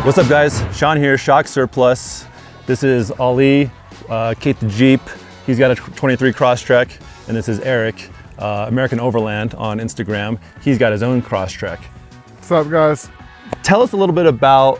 What's up guys, Sean here, Shock Surplus. This is Ali, Kate the Jeep. He's got a 23 Crosstrek, and this is Eric, American Overland on Instagram. He's got his own Crosstrek. What's up guys? Tell us a little bit about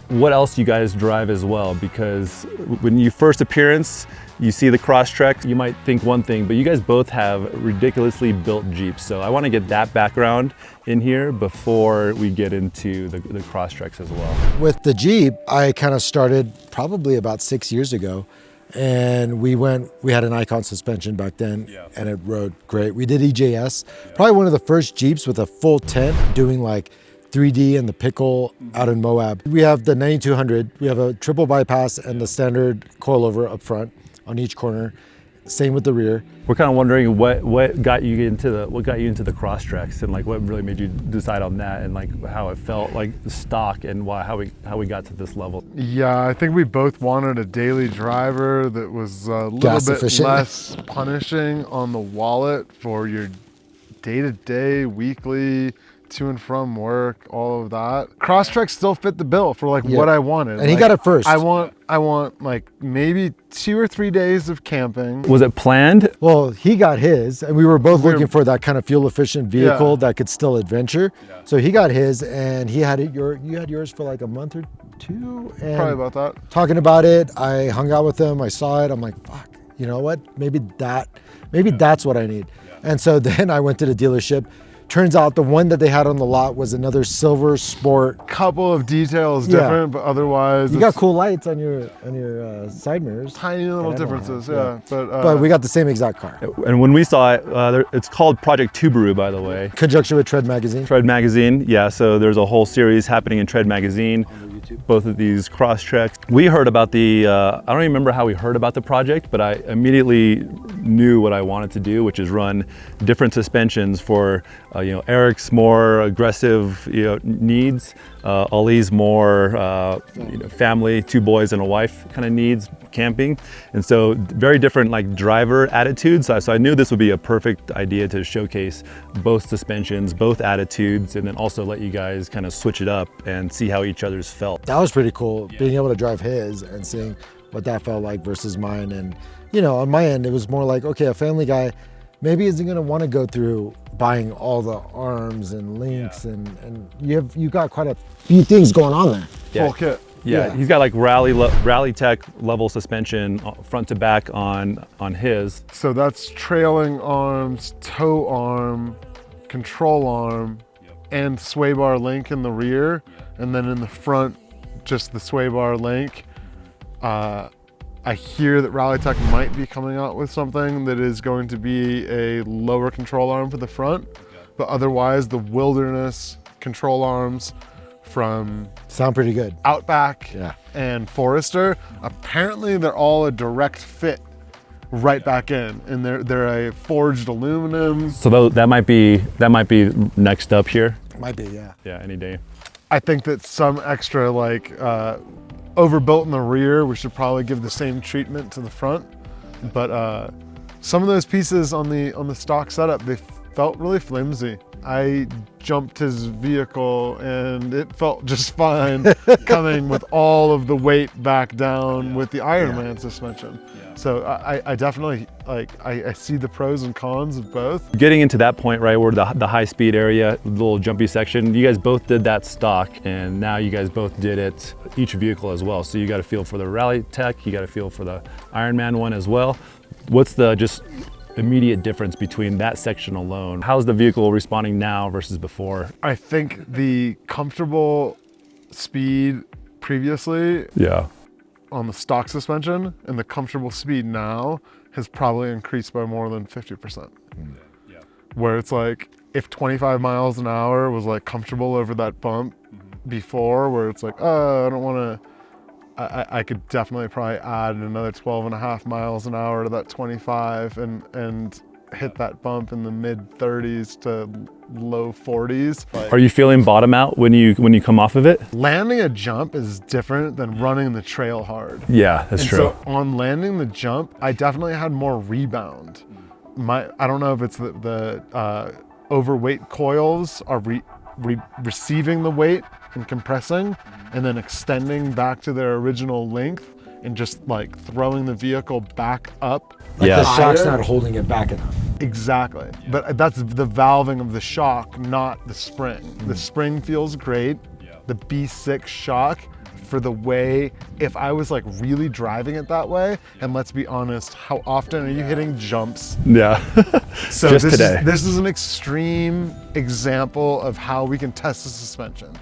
what else you guys drive as well, because when you first appearance, you see the Crosstrek, you might think one thing, but you guys both have ridiculously built Jeeps. So I want to get that background in here before we get into the Crosstreks as well. With the Jeep, I kind of started probably about 6 years ago, and we had an Icon suspension back then, and it rode great. We did EJS, probably one of the first Jeeps with a full tent doing like 3D and the pickle out in Moab. We have the 9200, we have a triple bypass and the standard coilover up front on each corner. Same with the rear. We're kind of wondering what got you into the Crosstreks, and like what really made you decide on that, and like how it felt like the stock, and how we got to this level. Yeah, I think we both wanted a daily driver that was a little bit less punishing on the wallet for your day-to-day, weekly, to and from work, all of that. Crosstrek still fit the bill for like what I wanted. And he got it first. I want like maybe 2 or 3 days of camping. Was it planned? Well, he got his, and we were both looking for that kind of fuel efficient vehicle that could still adventure. So he got his, and he had it. You had yours for like a month or two. And probably about that. Talking about it, I hung out with him. I saw it. I'm like, fuck. You know what? Maybe that's what I need. And so then I went to the dealership. Turns out the one that they had on the lot was another silver sport. Couple of details different, but otherwise you got cool lights on your side mirrors. Tiny little differences, But we got the same exact car. And when we saw it, it's called Project Subaru, by the way. Conjunction with Tread Magazine. Tread Magazine, yeah. So there's a whole series happening in Tread Magazine. Both of these Crosstreks. We heard about the, I don't even remember how we heard about the project, but I immediately knew what I wanted to do, which is run different suspensions for, Eric's more aggressive, needs, Ali's more, family, 2 boys and a wife kind of needs, camping. And so very different like driver attitudes. So I knew this would be a perfect idea to showcase both suspensions, both attitudes, and then also let you guys kind of switch it up and see how each other's felt. That was pretty cool, being able to drive his and seeing what that felt like versus mine. And on my end, it was more like, okay, a family guy maybe isn't going to want to go through buying all the arms and links, and you got quite a few things going on there. Full kit. Yeah, he's got like Rallitek level suspension front to back on his. So that's trailing arms, tow arm, control arm, and sway bar link in the rear, and then in the front, just the sway bar link. I hear that Rallitek might be coming out with something that is going to be a lower control arm for the front, but otherwise the Wilderness control arms from sound pretty good. Outback and Forester, apparently they're all a direct fit right back in, and they're a forged aluminum. So that might be next up here. Might be, yeah. Yeah, any day. I think that some extra like overbuilt in the rear, we should probably give the same treatment to the front. But some of those pieces on the stock setup, they felt really flimsy. I jumped his vehicle and it felt just fine coming with all of the weight back down with the Ironman suspension. So I definitely I see the pros and cons of both. Getting into that point, right, where the high speed area, the little jumpy section, you guys both did that stock, and now you guys both did it, each vehicle as well. So you got a feel for the Rallitek, you got a feel for the Ironman one as well. What's the just immediate difference between that section alone? How's the vehicle responding now versus before? I think the comfortable speed previously on the stock suspension and the comfortable speed now has probably increased by more than 50%. Where it's like, if 25 miles an hour was like comfortable over that bump before, where it's like, oh, I don't want to, I could definitely probably add another 12.5 miles an hour to that 25 and hit that bump in the mid 30s to low 40s. Are you feeling bottom out when you come off of it? Landing a jump is different than running the trail hard. Yeah, that's true. So on landing the jump, I definitely had more rebound. I don't know if it's the overweight coils are receiving the weight and compressing, and then extending back to their original length and just like throwing the vehicle back up. Like Yeah. the shock's not holding it back enough. Exactly. But that's the valving of the shock, not the spring. The spring feels great. The B6 shock, for the way, if I was like really driving it that way, and let's be honest, how often are you hitting jumps? Yeah. So Just today. This is an extreme example of how we can test the suspension.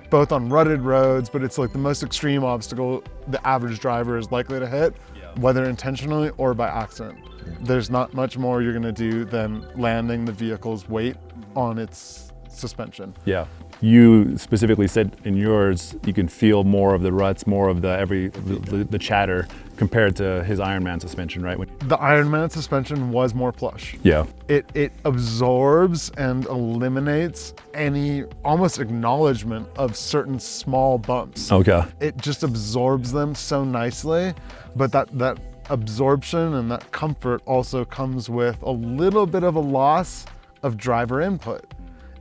Both on rutted roads, but it's like the most extreme obstacle the average driver is likely to hit, whether intentionally or by accident. There's not much more you're gonna do than landing the vehicle's weight on its suspension. Yeah. You specifically said in yours, you can feel more of the ruts, more of the chatter compared to his Ironman suspension, right? The Ironman suspension was more plush. Yeah. It absorbs and eliminates any almost acknowledgement of certain small bumps. Okay. It just absorbs them so nicely, but that absorption and that comfort also comes with a little bit of a loss of driver input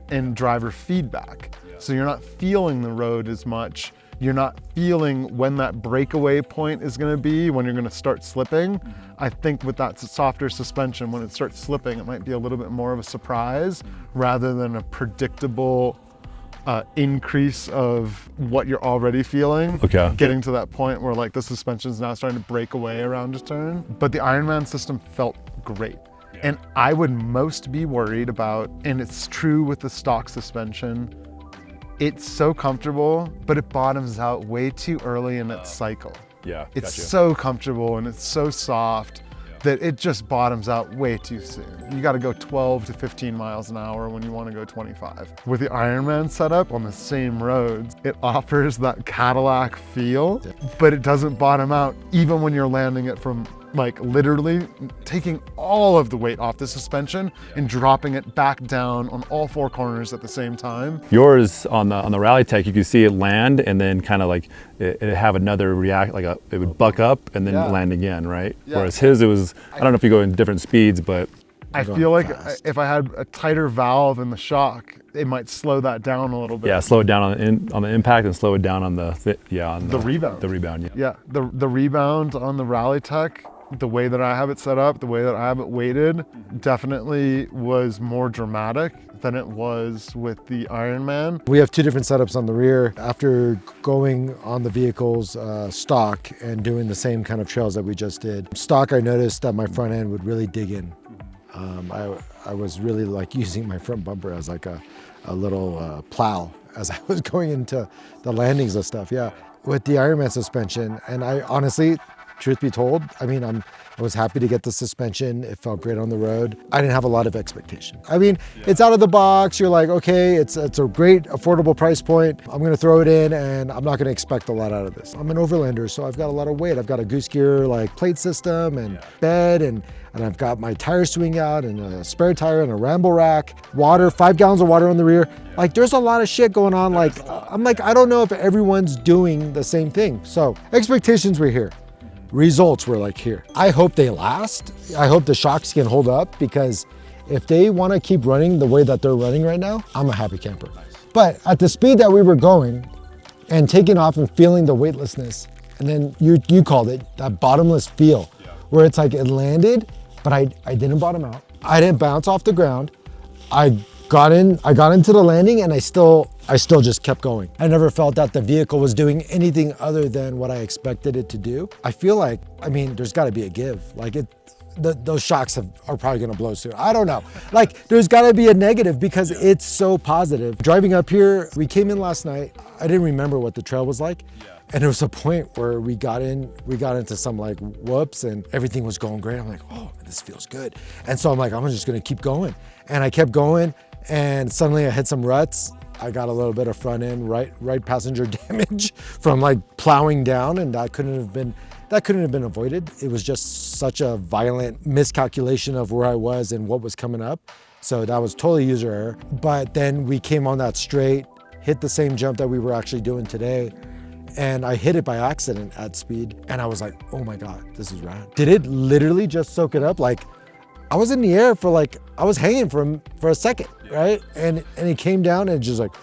and driver feedback. So you're not feeling the road as much. You're not feeling when that breakaway point is gonna be, when you're gonna start slipping. I think with that softer suspension, when it starts slipping, it might be a little bit more of a surprise rather than a predictable increase of what you're already feeling. Okay. Getting to that point where like the suspension's now starting to break away around a turn. But the Ironman system felt great. And I would most be worried about, and it's true with the stock suspension, it's so comfortable, but it bottoms out way too early in its cycle. Yeah. It's Gotcha. so comfortable and it's so soft that it just bottoms out way too soon. You gotta go 12 to 15 miles an hour when you wanna go 25. With the Ironman setup on the same roads, it offers that Cadillac feel, but it doesn't bottom out even when you're landing it from like literally taking all of the weight off the suspension and dropping it back down on all four corners at the same time. Yours on the Rallitek, you could see it land and then kind of like it have another react, like it would buck up and then land again, right? Yeah. Whereas his, it was, I don't know if you go in different speeds, but I feel like if I had a tighter valve in the shock, it might slow that down a little bit. yeah, slow it down on the impact and slow it down on the rebound. The rebound, yeah. Yeah, the rebound on the Rallitek, the way that I have it set up, the way that I have it weighted, definitely was more dramatic than it was with the Ironman. We have two different setups on the rear. After going on the vehicle's stock and doing the same kind of trails that we just did, stock, I noticed that my front end would really dig in. I was really like using my front bumper as like a little plow as I was going into the landings and stuff, yeah. With the Ironman suspension, and I honestly, truth be told, I mean, I was happy to get the suspension. It felt great on the road. I didn't have a lot of expectation. I mean, it's out of the box. You're like, okay, it's a great affordable price point. I'm gonna throw it in and I'm not gonna expect a lot out of this. I'm an overlander, so I've got a lot of weight. I've got a goose gear like plate system and bed and I've got my tire swing out and a spare tire and a ramble rack, water, 5 gallons of water on the rear. Like there's a lot of shit going on. Like, I'm like, I don't know if everyone's doing the same thing. So expectations were here. Results were like here. I hope they last. I hope the shocks can hold up because if they want to keep running the way that they're running right now, I'm a happy camper. But at the speed that we were going and taking off and feeling the weightlessness, and then you called it that bottomless feel, where it's like it landed, but I didn't bottom out. I didn't bounce off the ground. I got into the landing and I still just kept going. I never felt that the vehicle was doing anything other than what I expected it to do. I feel like, I mean, there's gotta be a give. Like those shocks are probably gonna blow soon. I don't know. Like there's gotta be a negative because it's so positive. Driving up here, we came in last night. I didn't remember what the trail was like. And there was a point where we got into some like whoops and everything was going great. I'm like, oh, this feels good. And so I'm like, I'm just gonna keep going. And I kept going and suddenly I hit some ruts. I got a little bit of front end right passenger damage from like plowing down, and that couldn't have been avoided. It was just such a violent miscalculation of where I was and what was coming up. So that was totally user error. But then we came on that straight, hit the same jump that we were actually doing today, and I hit it by accident at speed. And I was like, oh my God, this is rad. Did it literally just soak it up? Like I was in the air for like, I was hanging for a second, right? And it came down and just like,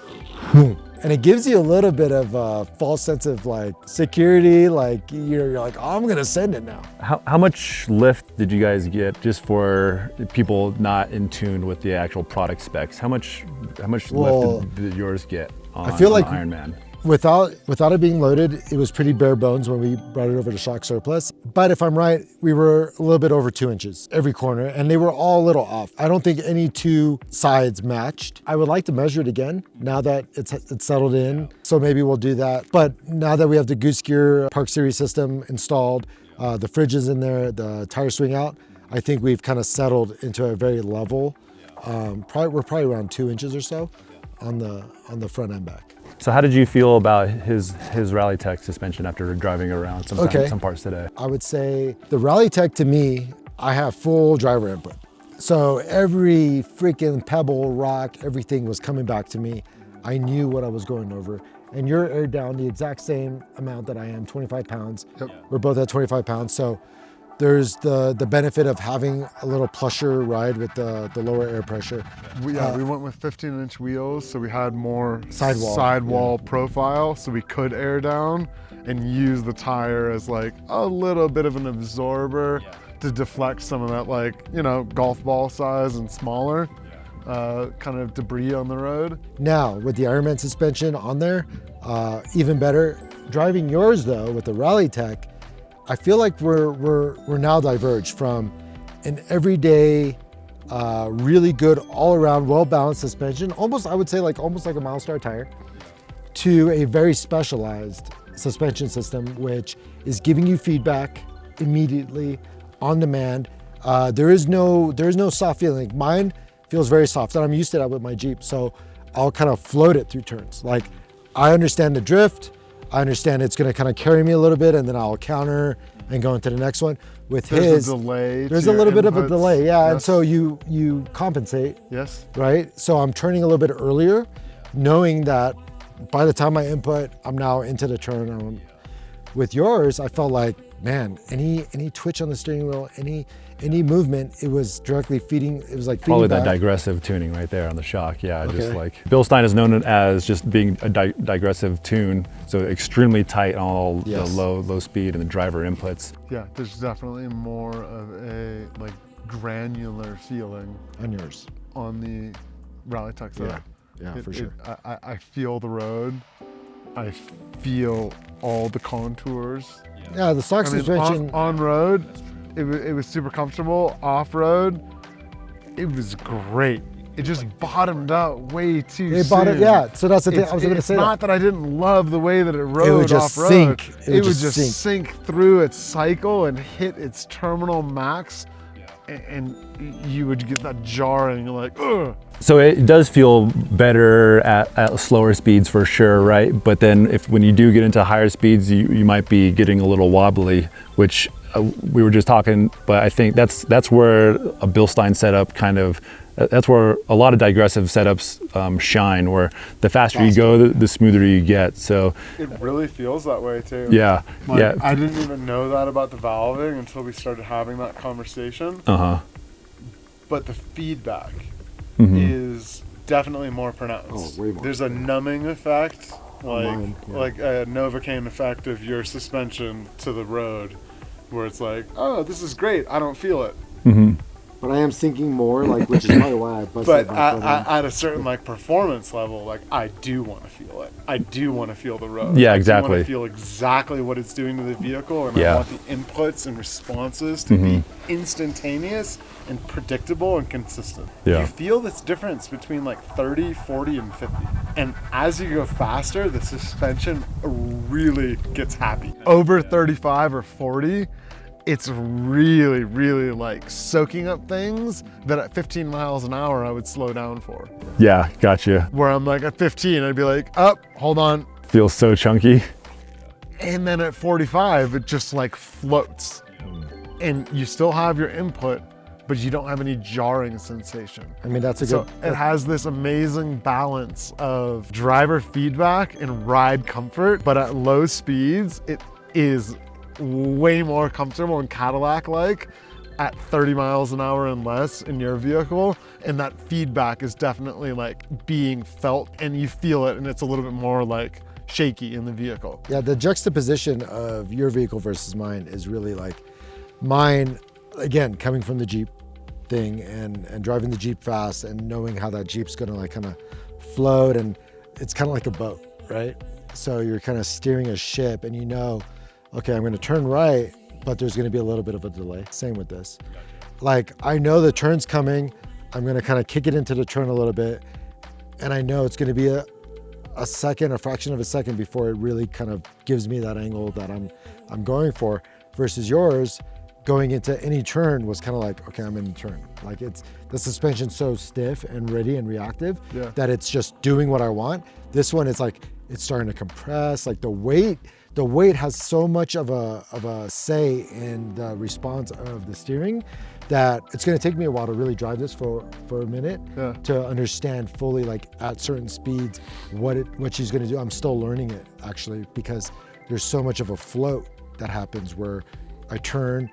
boom. And it gives you a little bit of a false sense of like security, like you're like, oh, I'm gonna send it now. How much lift did you guys get, just for people not in tune with the actual product specs? How much lift did yours get on, I feel like Ironman? Without it being loaded, it was pretty bare bones when we brought it over to Shock Surplus. But if I'm right, we were a little bit over 2 inches every corner, and they were all a little off. I don't think any two sides matched. I would like to measure it again now that it's settled in. So maybe we'll do that. But now that we have the Goose Gear Park Series system installed, the fridge is in there, the tire swing out, I think we've kind of settled into a very level. We're probably around 2 inches or so on the front and back. So how did you feel about his Rallitek suspension after driving around some parts today? I would say the Rallitek, to me, I have full driver input. So every freaking pebble, rock, everything was coming back to me. I knew what I was going over. And you're aired down the exact same amount that I am, 25 pounds. Yep. We're both at 25 pounds. So there's the benefit of having a little plusher ride with the lower air pressure. We went with 15-inch wheels, so we had more sidewall profile, so we could air down and use the tire as like a little bit of an absorber to deflect some of that, like, you know, golf ball size and smaller kind of debris on the road. Now with the Ironman suspension on there, even better. Driving yours though with the Rallitek, I feel like we're now diverged from an everyday, really good all-around, well-balanced suspension, almost I would say almost like a Milestar tire, to a very specialized suspension system, which is giving you feedback immediately on demand. There is no soft feeling. Mine feels very soft, and I'm used to that with my Jeep, so I'll kind of float it through turns. Like, I understand the drift. I understand it's going to kind of carry me a little bit, and then I'll counter and go into the next one. With there's a delay. There's a little bit of a delay, yeah. Yes. And so you compensate. Yes. Right. So I'm turning a little bit earlier, knowing that by the time I input, I'm now into the turn. With yours, I felt like, man, any twitch on the steering wheel, any movement, it was directly feeding. It was like feeding probably back. That digressive tuning right there on the shock. Yeah, okay. Just like Bill Stein is known as just being a digressive tune, so extremely tight on all the low speed and the driver inputs. Yeah, there's definitely more of a like granular feeling on yours on the Rallitek setup. Yeah, for sure. I feel the road. I feel all the contours. Yeah, the stock suspension on road. It was super comfortable. Off-road, it was great. It just bottomed out way too soon. Yeah, so that's the thing. I was going to say. It's not that I didn't love the way that it rode off-road. It would just sink through its cycle and hit its terminal max, and you would get that jarring, like, ugh. So it does feel better at slower speeds for sure, right? But then when you do get into higher speeds, you might be getting a little wobbly, which we were just talking, but I think that's where a Bill Stein setup that's where a lot of digressive setups shine, where the faster you go, the smoother you get. So it really feels that way too. Yeah, yeah. I didn't even know that about the valving until we started having that conversation. But the feedback is definitely more pronounced. Oh, way more. There's a numbing effect, like a Novocaine effect of your suspension to the road, where it's like, oh, this is great, I don't feel it. But I am sinking more, which is probably why I busted. But at a certain performance level, I do want to feel it. I do want to feel the road. Yeah, exactly. I want to feel exactly what it's doing to the vehicle, and I want the inputs and responses to be instantaneous and predictable and consistent. Yeah. You feel this difference between 30, 40, and 50. And as you go faster, the suspension really gets happy. Over 35 or 40, it's really, really soaking up things that at 15 miles an hour I would slow down for. Yeah, gotcha. Where I'm at 15, I'd be like, oh, hold on. Feels so chunky. And then at 45, it just floats. And you still have your input, but you don't have any jarring sensation. I mean, that's it has this amazing balance of driver feedback and ride comfort, but at low speeds, it is way more comfortable and Cadillac-like, at 30 miles an hour and less in your vehicle, and that feedback is definitely like being felt, and you feel it, and it's a little bit more like shaky in the vehicle. Yeah, the juxtaposition of your vehicle versus mine is really like, mine, again, coming from the Jeep thing and driving the Jeep fast and knowing how that Jeep's gonna like kind of float, and it's kind of like a boat, right? So you're kind of steering a ship, and you know, okay, I'm gonna turn right, but there's gonna be a little bit of a delay. Same with this. Like, I know the turn's coming, I'm gonna kind of kick it into the turn a little bit, and I know it's gonna be a second, a fraction of a second before it really kind of gives me that angle that I'm going for, versus yours going into any turn was kind of like, okay, I'm in the turn. Like, it's the suspension's so stiff and ready and reactive that it's just doing what I want. This one, it's like, it's starting to compress. Like the weight has so much of a say in the response of the steering that it's going to take me a while to really drive this for a minute to understand fully, like at certain speeds, what she's going to do. I'm still learning it actually, because there's so much of a float that happens where I turn,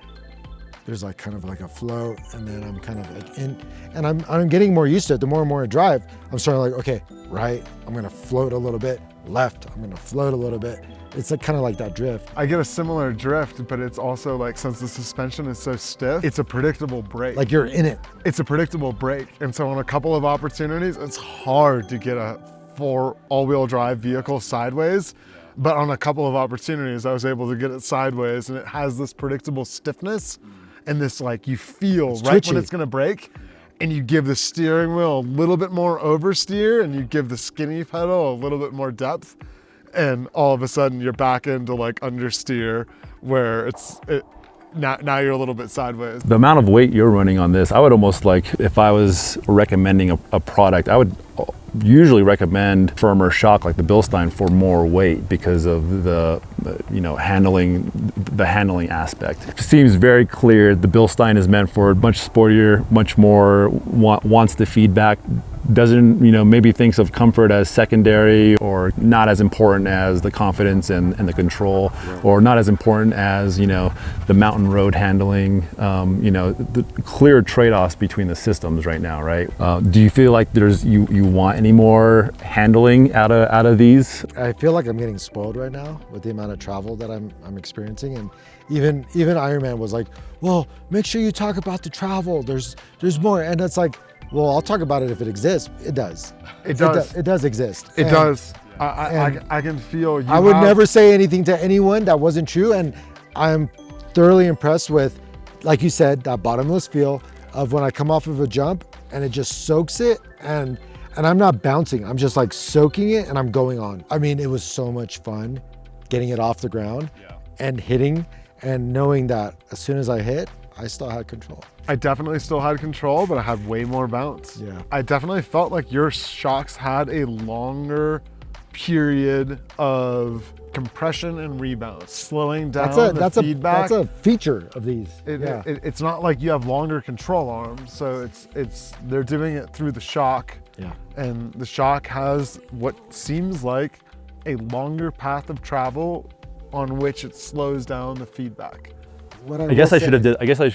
there's like kind of like a float, and then I'm kind of like in, and I'm getting more used to it. The more and more I drive, I'm starting like, okay, right, I'm gonna float a little bit, left, I'm gonna float a little bit. It's like kind of like that drift. I get a similar drift, but it's also like, since the suspension is so stiff, it's a predictable brake. Like you're in it. It's a predictable brake. And so on a couple of opportunities, it's hard to get a full all-wheel drive vehicle sideways. But on a couple of opportunities, I was able to get it sideways, and it has this predictable stiffness and this, like, you feel it's right twitchy when it's gonna brake, and you give the steering wheel a little bit more oversteer, and you give the skinny pedal a little bit more depth, and all of a sudden you're back into like understeer, where now you're a little bit sideways. The amount of weight you're running on this, I would almost like, if I was recommending a product, I would usually recommend firmer shock like the Bilstein for more weight, because of the handling aspect. It seems very clear the Bilstein is meant for much sportier, much more wants the feedback, doesn't maybe thinks of comfort as secondary, or not as important as the confidence and the control, or not as important as the mountain road handling. The clear trade-offs between the systems right now, right? Do you feel like you want any more handling out of these? I feel like I'm getting spoiled right now with the amount of travel that I'm experiencing, and even Ironman was like, well, make sure you talk about the travel. There's more, and it's like, well, I'll talk about it if it exists. It does. It does exist. It does. I can feel you. I would never say anything to anyone that wasn't true, and I'm thoroughly impressed with, like you said, that bottomless feel of when I come off of a jump and it just soaks it, and I'm not bouncing. I'm just like soaking it, and I'm going on. I mean, it was so much fun getting it off the ground and hitting, and knowing that as soon as I hit, I still had control. I definitely still had control, but I had way more bounce. Yeah. I definitely felt like your shocks had a longer period of compression and rebound, slowing down the feedback. That's a feature of these. It's not like you have longer control arms, so they're doing it through the shock. Yeah. And the shock has what seems like a longer path of travel on which it slows down the feedback. I guess I should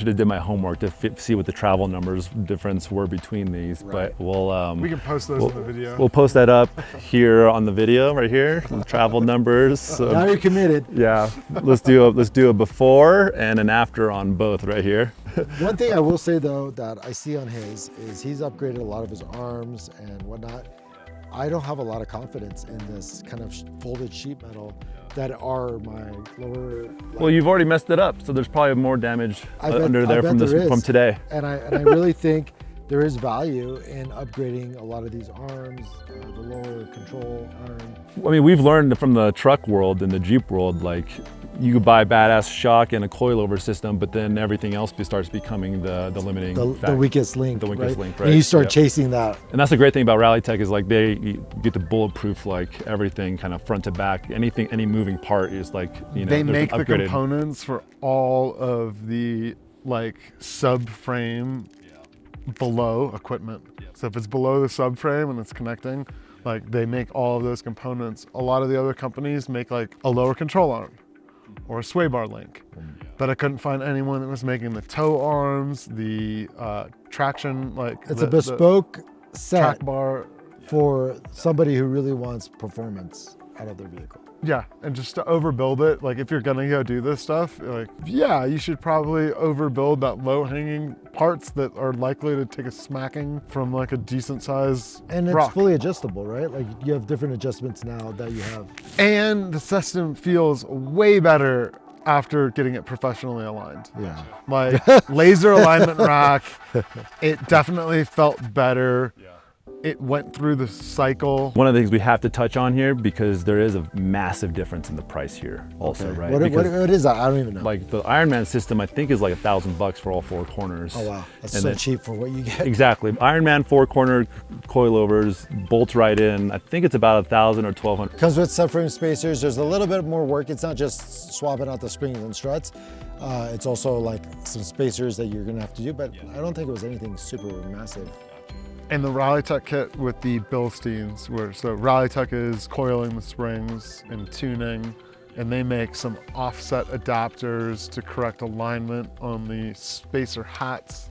have did my homework to see what the travel numbers difference were between these, right. But we can post those in the video. We'll post that up here on the video right here. The travel numbers. Now you're committed. Yeah, let's do a before and an after on both right here. One thing I will say though that I see on his is he's upgraded a lot of his arms and whatnot. I don't have a lot of confidence in this kind of folded sheet metal that are my lower. Well, you've already messed it up, so there's probably more damage under there from today. And I really think there is value in upgrading a lot of these arms, the lower control arm. I mean, we've learned from the truck world and the Jeep world, like you could buy badass shock and a coilover system, but then everything else starts becoming the limiting factor. The weakest link. The weakest link, right? And you start chasing that. And that's the great thing about Rallitek is like you get the bulletproof, like everything kind of front to back. Any moving part is like, they make the components for all of the like subframe below equipment. So if it's below the subframe and it's connecting, like they make all of those components. A lot of the other companies make like a lower control arm or a sway bar link. but I couldn't find anyone that was making the toe arms, the traction, like it's a bespoke set track bar for somebody who really wants performance out of their vehicle. Yeah, and just to overbuild it, like if you're gonna go do this stuff, like, yeah, you should probably overbuild that low-hanging parts that are likely to take a smacking from like a decent size And it's rock. fully adjustable, right? Like you have different adjustments now that you have. And the system feels way better after getting it professionally aligned. Yeah. Like laser alignment rack, it definitely felt better. It went through the cycle. One of the things we have to touch on here, because there is a massive difference in the price here also, right? What is that? I don't even know. Like the Ironman system, I think is like $1,000 for all 4 corners. Oh wow, that's And so then- cheap for what you get. Exactly. Ironman 4-corner coilovers, bolts right in. I think it's about $1,000 or $1,200. Comes with subframe spacers. There's a little bit more work. It's not just swapping out the springs and struts. It's also like some spacers that you're gonna have to do, but I don't think it was anything super massive. And the Rallitek kit with the Bilsteins, so Rallitek is coiling the springs and tuning, and they make some offset adapters to correct alignment on the spacer hats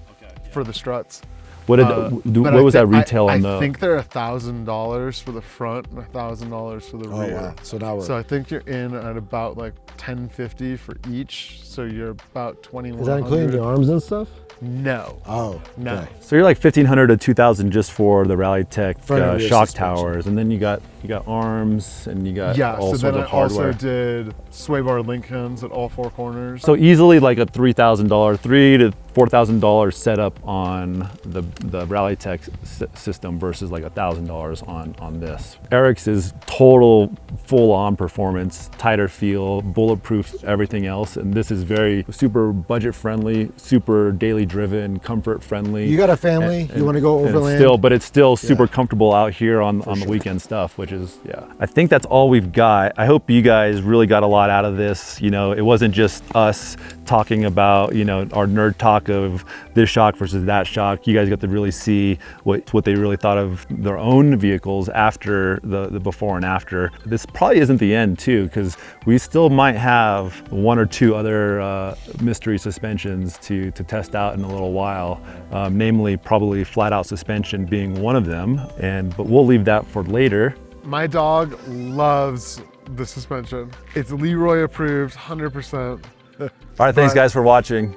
for the struts. What did But what was that retail on I the? think they're $1,000 for the front and $1,000 for the Oh rear. wow, so now we're. So I think you're in at about like $1,050 for each. So you're about $2,100. Is that including the arms and stuff? No. Oh, No. okay. So you're like $1,500 to $2,000 just for the Rallitek Front and rear shock suspension. towers, and then you got arms and you got Yeah, all so sorts then I of hardware. also did sway bar link hands at all 4 corners. So easily like a $3,000, $3,000 to $4,000 setup on the Rallitek system versus like $1,000 on this. Eric's is total full-on performance, tighter feel, bulletproof, everything else, and this is very super budget friendly, super daily driven, comfort friendly. You got a family. You want to go And overland. but it's still super Yeah. comfortable out here on the sure. weekend stuff, which is, yeah. I think that's all we've got. I hope you guys really got a lot out of this. You know, it wasn't just us talking about, you know, our nerd talk of this shock versus that shock. You guys got to really see what they really thought of their own vehicles after the before and after. This probably isn't the end too, because we still might have 1 or 2 other mystery suspensions to test out in a little while, namely probably flat out suspension being one of them, but we'll leave that for later. My dog loves the suspension. It's Leroy approved, 100%. All right, thanks guys for watching.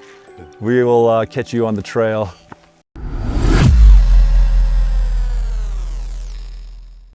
We will catch you on the trail.